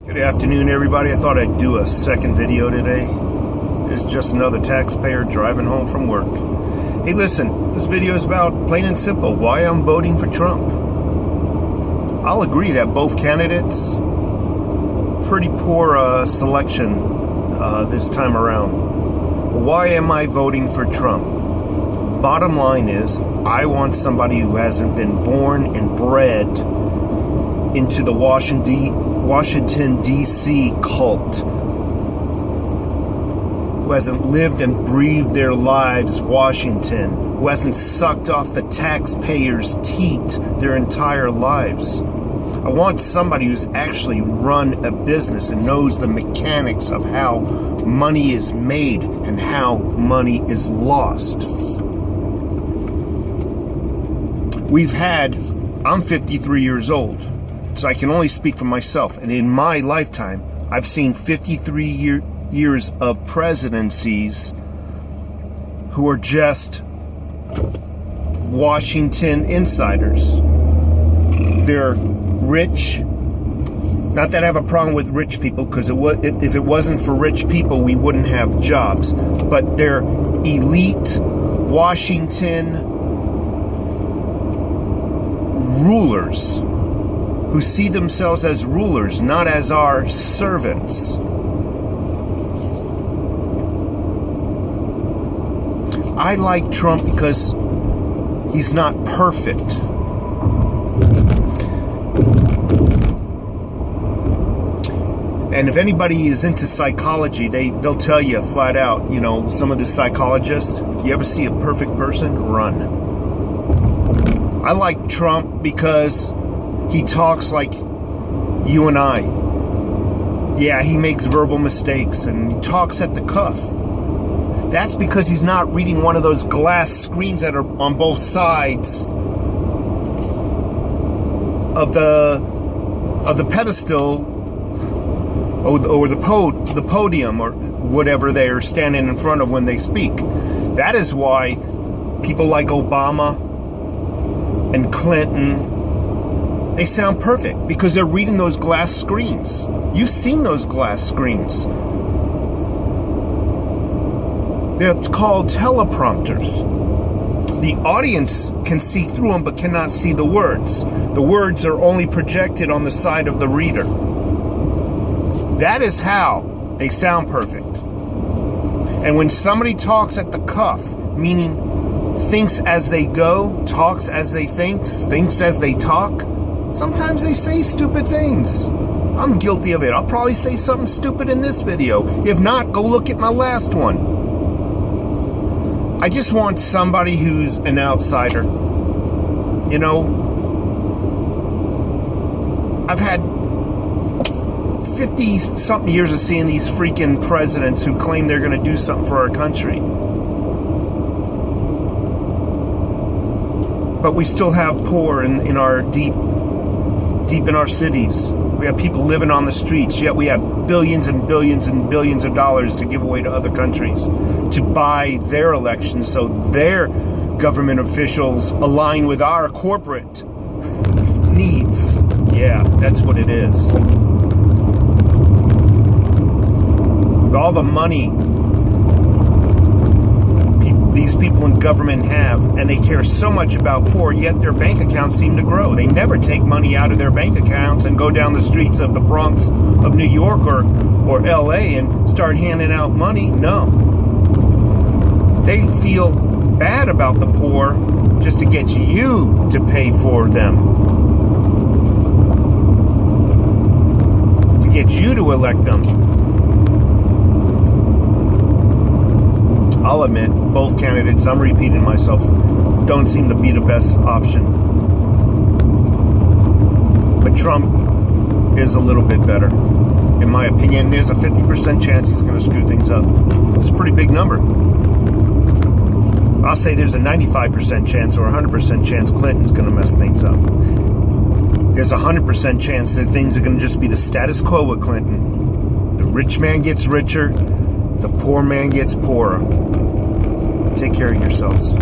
Good afternoon, everybody. I thought I'd do a second video today. It's just another taxpayer driving home from work. Hey, listen, this video is about, plain and simple, why I'm voting for Trump. I'll agree that both candidates, pretty poor selection this time around. Why am I voting for Trump? Bottom line is, I want somebody who hasn't been born and bred into the Washington, D.C. cult, who hasn't lived and breathed their lives Washington, who hasn't sucked off the taxpayers' teat their entire lives. I want somebody who's actually run a business and knows the mechanics of how money is made and how money is lost. I'm 53 years old. So I can only speak for myself. And in my lifetime, I've seen 53 years of presidencies who are just Washington insiders. They're rich. Not that I have a problem with rich people, because if it wasn't for rich people, we wouldn't have jobs. But they're elite Washington rulers who see themselves as rulers, not as our servants. I like Trump because he's not perfect. And if anybody is into psychology, they'll tell you flat out, some of the psychologists, if you ever see a perfect person, run. I like Trump because he talks like you and I. Yeah, he makes verbal mistakes and he talks at the cuff. That's because he's not reading one of those glass screens that are on both sides of the pedestal or the podium or whatever they're standing in front of when they speak. That is why people like Obama and Clinton, they sound perfect, because they're reading those glass screens. You've seen those glass screens. They're called teleprompters. The audience can see through them but cannot see the words. The words are only projected on the side of the reader. That is how they sound perfect. And when somebody talks at the cuff, meaning thinks as they go, talks as they thinks as they talk, sometimes they say stupid things. I'm guilty of it. I'll probably say something stupid in this video. If not, go look at my last one. I just want somebody who's an outsider. I've had 50-something years of seeing these freaking presidents who claim they're going to do something for our country. But we still have poor in our deep in our cities. We have people living on the streets, yet we have billions and billions and billions of dollars to give away to other countries to buy their elections so their government officials align with our corporate needs. Yeah, that's what it is. With all the money these people in government have, and they care so much about poor, yet their bank accounts seem to grow. They never take money out of their bank accounts and go down the streets of the Bronx of New York or LA and start handing out money. No. They feel bad about the poor just to get you to pay for them. To get you to elect them. I'll admit, both candidates, I'm repeating myself, don't seem to be the best option. But Trump is a little bit better. In my opinion, there's a 50% chance he's going to screw things up. It's a pretty big number. I'll say there's a 95% chance or 100% chance Clinton's going to mess things up. There's a 100% chance that things are going to just be the status quo with Clinton. The rich man gets richer, the poor man gets poorer. Take care of yourselves.